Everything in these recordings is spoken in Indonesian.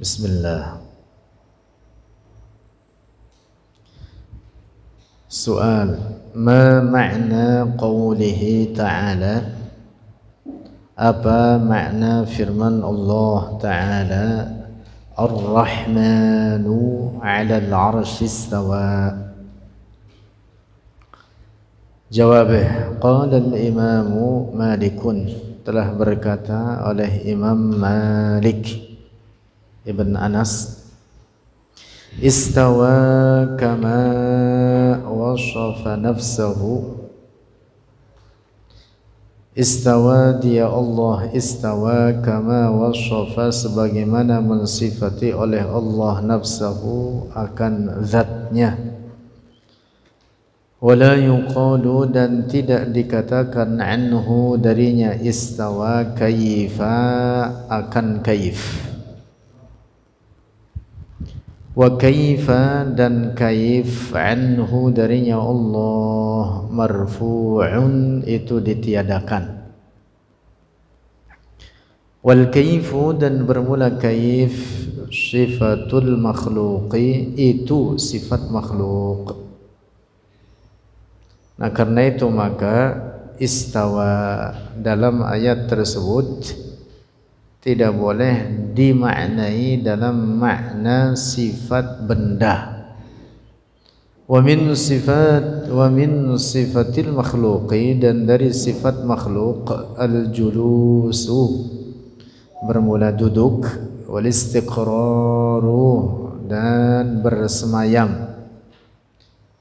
Bismillah. Soal, ma makna qawlihi ta'ala? Apa makna firman Allah Ta'ala Ar-Rahmanu 'ala al-'arsy istawa? Jawabih, qala al-imamu Malikun, telah berkata oleh Imam Malik Ibn Anas, istawa kama wasafa nafsahu. Istawa dia Allah, istawa kama wasafa, sebagaimana mensifati oleh Allah nafsahu akan zatnya. Wala yuqalu, dan tidak dikatakan anhu darinya istawa kaifa, akan kaif. Wa kaifa, dan kaif anhu darinya Allah marfu'un, itu ditiadakan. Wal kaifu, dan bermula kaif, sifatul makhluqi, itu sifat makhluk. Nah, karena itu maka istawa dalam ayat tersebut tidak boleh dimaknai dalam makna sifat benda. Wa min sifatil makhluqi, dan dari sifat makhluk al-julusu, bermula duduk, wal istiqraru, dan bersemayam,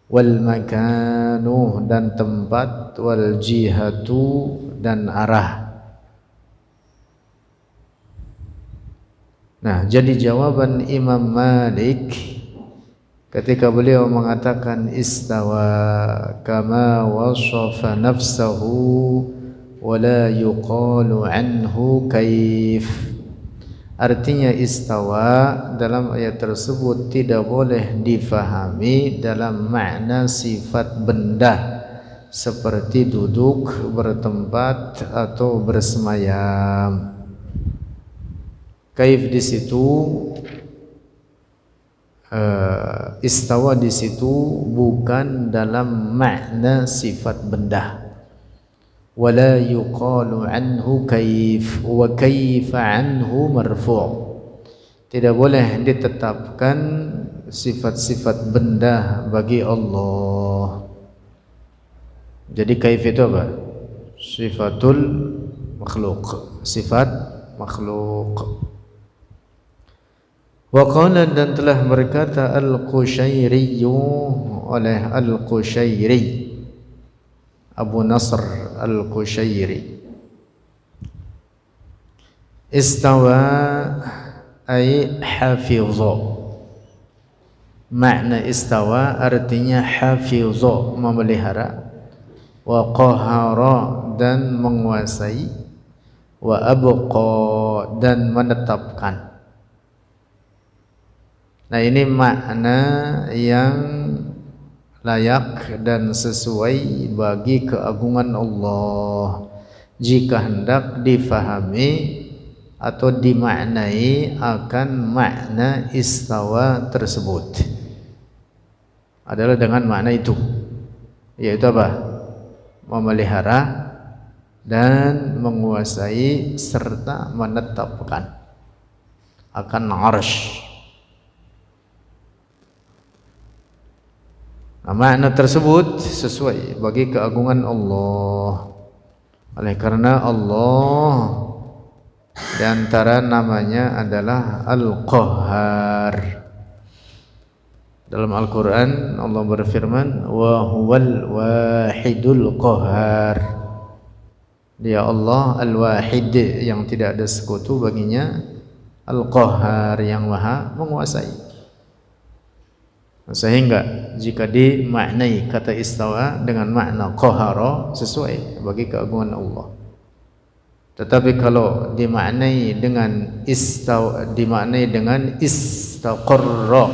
wal makanu, dan tempat, wal jihatu, dan arah. Nah, jadi jawaban Imam Malik ketika beliau mengatakan istawa kama wasafa nafsahu wala yuqalu anhu kaif, artinya istawa dalam ayat tersebut tidak boleh difahami dalam makna sifat benda seperti duduk, bertempat, atau bersemayam. Kaif di situ, istawa di situ bukan dalam makna sifat benda. Wala yuqalu anhu kaif, wa kaifa anhu marfu'. Tidak boleh ditetapkan sifat-sifat benda bagi Allah. Jadi kaif itu apa? Sifatul makhluk, sifat makhluk. Wa qala, dan telah berkata Al-Qushairi, oleh Al-Qushairi, Abu Nasr Al-Qushairi, istawa ay hafidha. Makna istawa artinya hafidha, memelihara, wa qahara, dan menguasai, wa abqa, dan menetapkan. Nah, ini makna yang layak dan sesuai bagi keagungan Allah jika hendak difahami atau dimaknai akan makna istawa tersebut, adalah dengan makna itu, yaitu apa? Memelihara dan menguasai serta menetapkan akan arsy. Nah, makna tersebut sesuai bagi keagungan Allah. Oleh karena Allah di antara namanya adalah Al-Qahhar. Dalam Al-Quran Allah berfirman, wa huwal wahidul qahhar. Dia Allah Al-Wahid, yang tidak ada sekutu baginya, Al-Qahhar, yang maha menguasai. Sehingga jika dimaknai kata istawa dengan makna qahara, sesuai bagi keagungan Allah. Tetapi kalau dimaknai dengan istaqarra,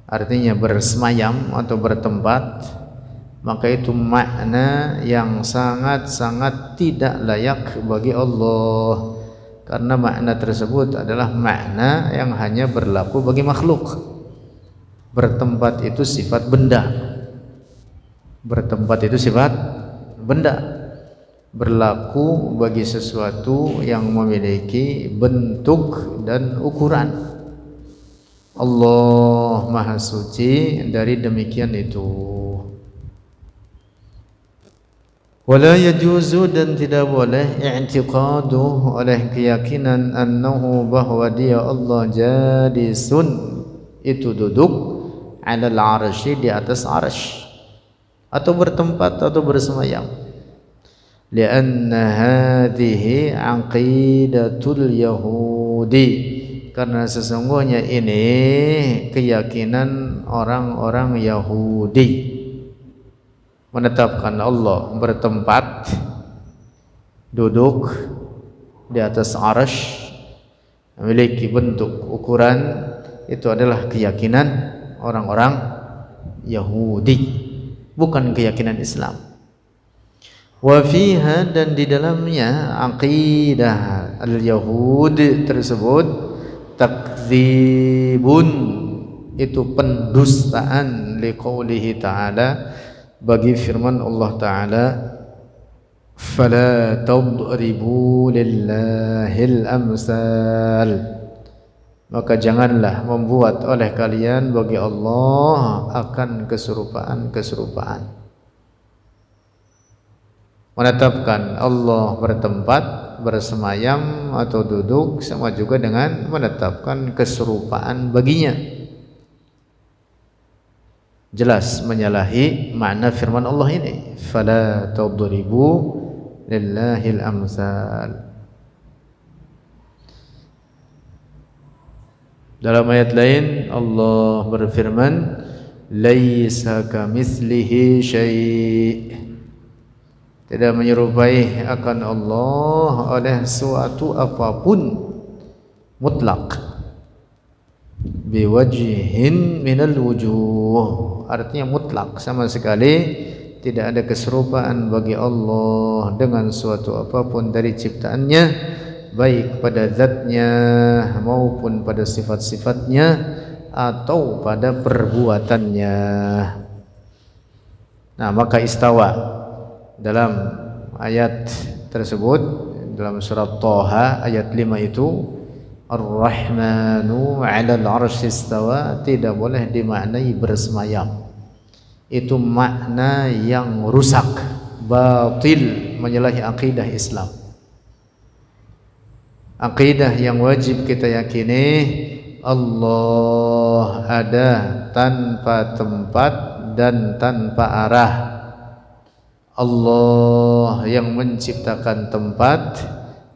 artinya bersemayam atau bertempat, maka itu makna yang sangat-sangat tidak layak bagi Allah. karena makna tersebut adalah makna yang hanya berlaku bagi makhluk. Bertempat itu sifat benda. Bertempat itu sifat benda. Berlaku bagi sesuatu yang memiliki bentuk dan ukuran. Allah Maha Suci dari demikian itu. Wala yajuzu, dan tidak boleh i'tiqadu oleh keyakinan annahu bahwa dia Allah jalisun itu duduk alal arsy di atas arsy atau bertempat atau bersemayam. Lianna hadhihi aqidatul yahudi, karena sesungguhnya ini keyakinan orang-orang Yahudi, menetapkan Allah bertempat duduk di atas arsy, memiliki bentuk ukuran. Itu adalah keyakinan orang-orang Yahudi, bukan keyakinan Islam. Wa fiha, dan di dalamnya aqidah al-Yahud tersebut takdzibun, itu pendustaan liqaulihi ta'ala, bagi firman Allah Ta'ala, fala tadribu lillahil amsal, maka janganlah membuat oleh kalian bagi Allah akan keserupaan-keserupaan. Menetapkan Allah bertempat, bersemayam atau duduk sama juga dengan menetapkan keserupaan baginya. Jelas menyalahi makna firman Allah ini, fala tadribu lillahil amsal. Dalam ayat lain Allah berfirman, laisa kamitslihi syai', tidak menyerupai akan Allah oleh suatu apapun mutlak. Biwajhin minal wujuh, artinya mutlak, sama sekali tidak ada keserupaan bagi Allah dengan suatu apapun dari ciptaannya, baik pada zatnya maupun pada sifat-sifatnya atau pada perbuatannya. Nah, maka istawa dalam ayat tersebut, dalam surat Thaha ayat 5 itu, Ar-Rahmanu 'alal 'arsy istawa, tidak boleh dimaknai bersemayam. Itu makna yang rusak, batil, menyalahi akidah Islam. Akidah yang wajib kita yakini, Allah ada tanpa tempat dan tanpa arah. Allah yang menciptakan tempat,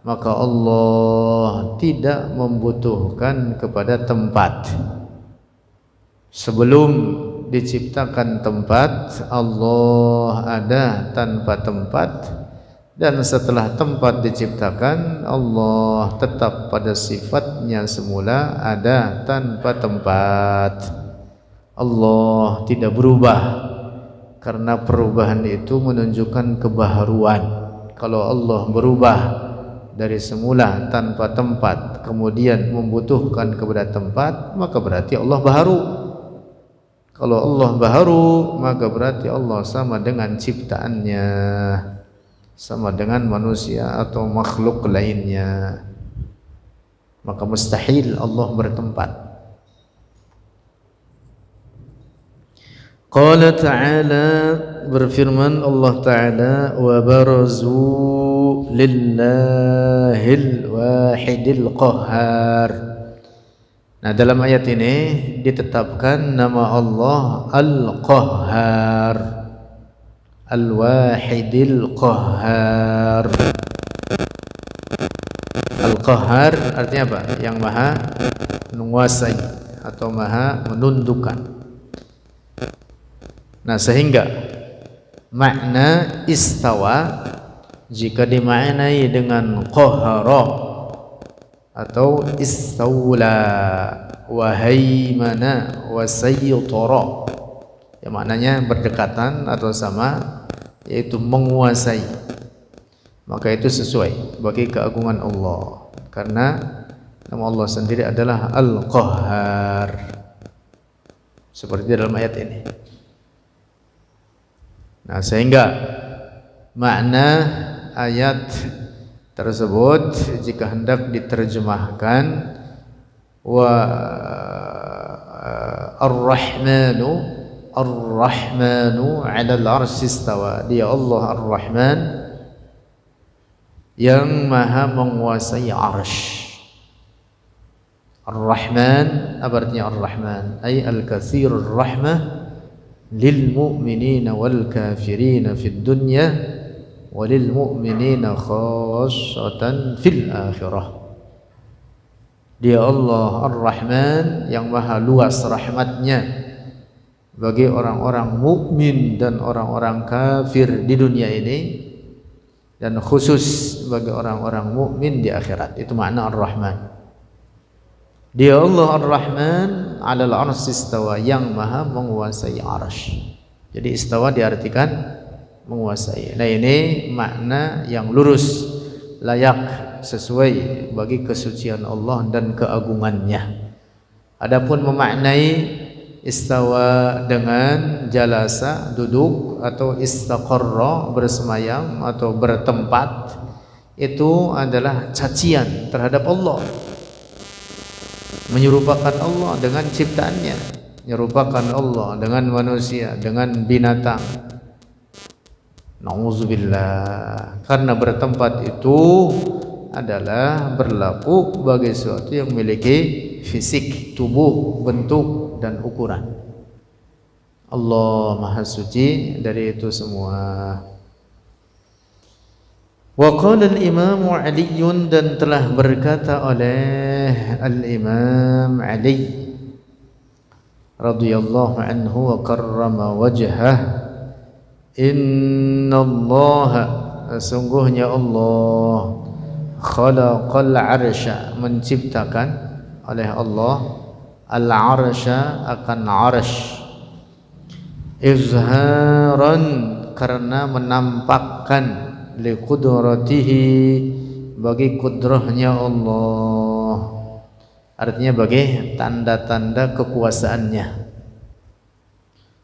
maka Allah tidak membutuhkan kepada tempat. Sebelum diciptakan tempat, Allah ada tanpa tempat, dan setelah tempat diciptakan, Allah tetap pada sifatnya semula, ada tanpa tempat. Allah tidak berubah, karena perubahan itu menunjukkan kebaharuan. Kalau Allah berubah dari semula tanpa tempat kemudian membutuhkan kepada tempat, maka berarti Allah baharu. Kalau Allah baharu, maka berarti Allah sama dengan ciptaannya, sama dengan manusia atau makhluk lainnya, maka mustahil Allah bertempat. Qala ta'ala, berfirman Allah Ta'ala, wa barazu lillahil wahidil qahhar. Nah, dalam ayat ini ditetapkan nama Allah Al-Qahhar, Al-Wahidil Qahhar. Al-Qahhar artinya apa? Yang maha menguasai atau maha menundukkan. Nah, sehingga makna istawa jika dimaknai dengan qahara atau istawla wa haymana wa sayytara, ya maknanya berdekatan atau sama, yaitu menguasai, maka itu sesuai bagi keagungan Allah. karena nama Allah sendiri adalah Al-Qahhar seperti dalam ayat ini. Nah, sehingga makna ayat tersebut jika hendak diterjemahkan wa Ar-Rahmanu 'alal 'arsy istawa, dia Allah Ar-Rahman yang maha menguasai arsy. Ar-Rahman, apa artinya Ar-Rahman? Ay al-katsirur rahmah lil mu'minina wal kafirina fid dunya wa lil mu'minina khassatan fil akhirah. Dia Allah Ar-Rahman yang maha luas rahmatnya bagi orang-orang mukmin dan orang-orang kafir di dunia ini, dan khusus bagi orang-orang mukmin di akhirat. Itu makna Ar-Rahman. Dia Allah Ar-Rahman 'alal 'arsy istawa, yang maha menguasai arsy. Jadi istawa diartikan menguasai. Nah, ini makna yang lurus, layak, sesuai bagi kesucian Allah dan keagungannya. Adapun memaknai istawa dengan jalasa, duduk, atau istaqarra, bersemayam atau bertempat, itu adalah cacian terhadap Allah, menyerupakan Allah dengan ciptaannya, menyerupakan Allah dengan manusia, dengan binatang. Nauzubillah. Karena bertempat itu adalah berlaku bagi sesuatu yang memiliki fisik, tubuh, bentuk dan ukuran. Allah Maha Suci dari itu semua. Wa qala al-Imam Ali, dan telah berkata oleh Al-Imam Ali radhiyallahu anhu wa karrama wajhah, innallaha, sesungguhnya Allah, khalaqal arsya, menciptakan oleh Allah al-arsya, akan arsy, izharan, karena menampakkan, liqudratihi, bagi kudrahnya Allah, artinya bagi tanda-tanda kekuasaannya.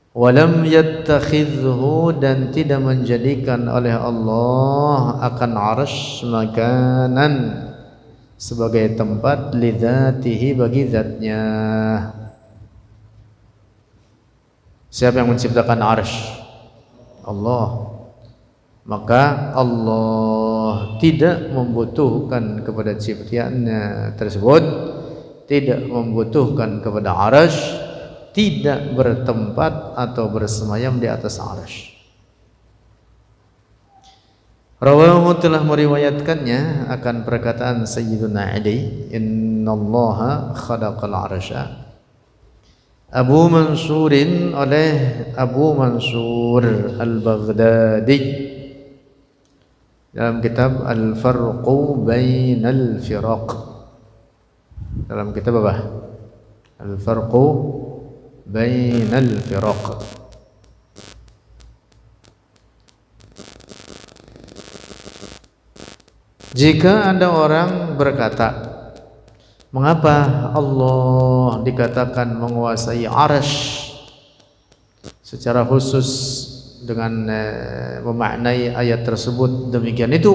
Walam yattakhidhu, dan tidak menjadikan oleh Allah akan arsy makanan, sebagai tempat, lidzatihi, bagi zatnya. Siapa yang menciptakan arsy? Allah. Maka Allah tidak membutuhkan kepada ciptaannya tersebut, tidak membutuhkan kepada arsy, tidak bertempat atau bersemayam di atas arsy. Rawahu, telah meriwayatkannya akan perkataan Sayyiduna Ali, innallaha khalaqal arsya, Abu Mansurin, oleh Abu Mansur Al-Baghdadi dalam kitab Al-Farqu Bainal Firaq. Dalam kitab apa? Al-Farqu Bainal Firaq. Jika ada orang berkata, mengapa Allah dikatakan menguasai arsy secara khusus dengan memaknai ayat tersebut demikian itu?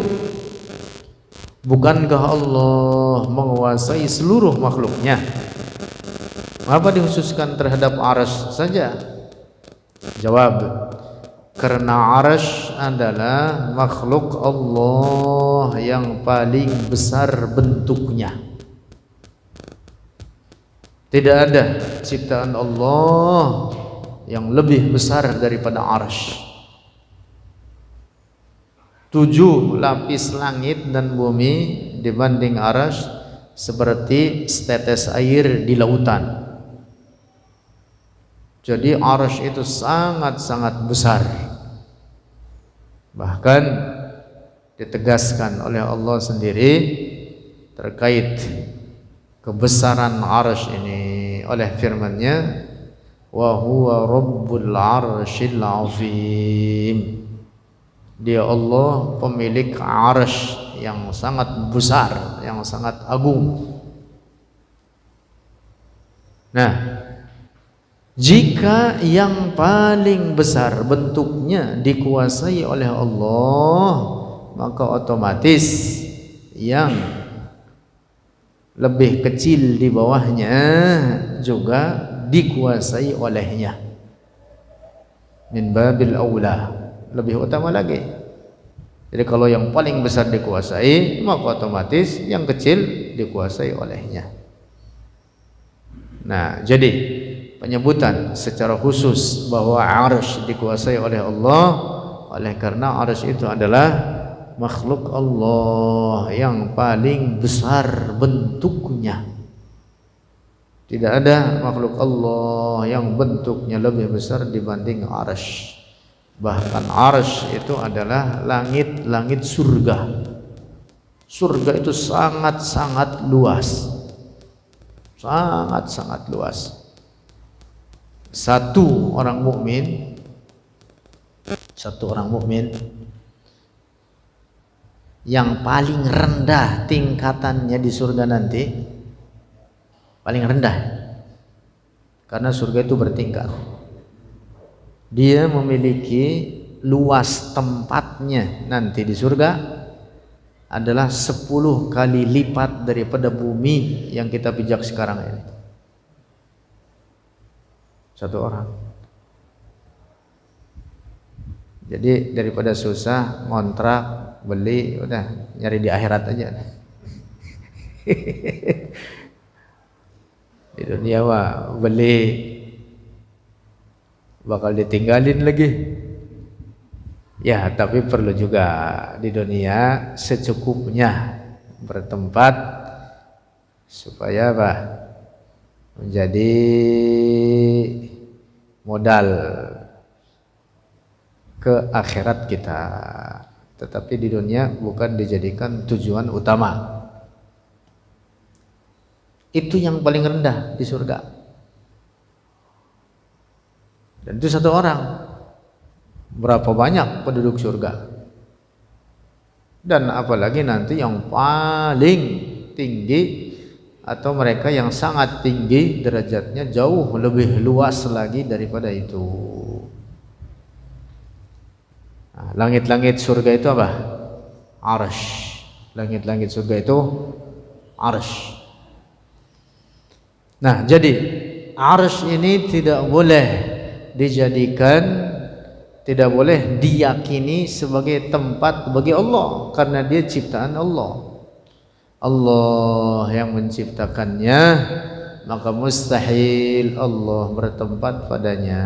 Bukankah Allah menguasai seluruh makhluknya? Mengapa dikhususkan terhadap arsy saja? Jawab, karena arsy adalah makhluk Allah yang paling besar bentuknya. Tidak ada ciptaan Allah yang lebih besar daripada arsy. 7 lapis langit dan bumi dibanding arsy seperti setetes air di lautan. Jadi arsy itu sangat-sangat besar. Bahkan ditegaskan oleh Allah sendiri terkait kebesaran arsy ini oleh firman-Nya, wa huwa rabbul arsyil azim. Dia Allah pemilik arsy yang sangat besar, yang sangat agung. Nah, jika yang paling besar bentuknya dikuasai oleh Allah, maka otomatis yang lebih kecil di bawahnya juga dikuasai olehnya. Min babil aula, lebih utama lagi. Jadi kalau yang paling besar dikuasai, maka otomatis yang kecil dikuasai olehnya. Nah, jadi penyebutan secara khusus bahwa arsy dikuasai oleh Allah oleh karena arsy itu adalah makhluk Allah yang paling besar bentuknya. Tidak ada makhluk Allah yang bentuknya lebih besar dibanding arsy. Bahkan arsy itu adalah langit-langit surga. Surga itu sangat-sangat luas. Sangat-sangat luas. Satu orang mukmin yang paling rendah tingkatannya di surga nanti, paling rendah, karena surga itu bertingkat. Dia memiliki luas tempatnya nanti di surga adalah 10 kali lipat daripada bumi yang kita pijak sekarang ini. Satu orang. Jadi daripada susah ngontrak, beli, udah nyari di akhirat aja. Di dunia mah beli bakal ditinggalin lagi. Ya, tapi perlu juga di dunia secukupnya bertempat supaya apa? Menjadi modal ke akhirat kita. Tetapi di dunia bukan dijadikan tujuan utama. Itu yang paling rendah di surga. Dan itu satu orang. Berapa banyak penduduk surga? Dan apalagi nanti yang paling tinggi atau mereka yang sangat tinggi derajatnya jauh lebih luas lagi daripada itu. Nah, langit-langit surga itu apa? Arsy. Langit-langit surga itu arsy. Nah, jadi arsy ini tidak boleh dijadikan, tidak boleh diyakini sebagai tempat bagi Allah, karena dia ciptaan Allah. Allah yang menciptakannya, maka mustahil Allah bertempat padanya.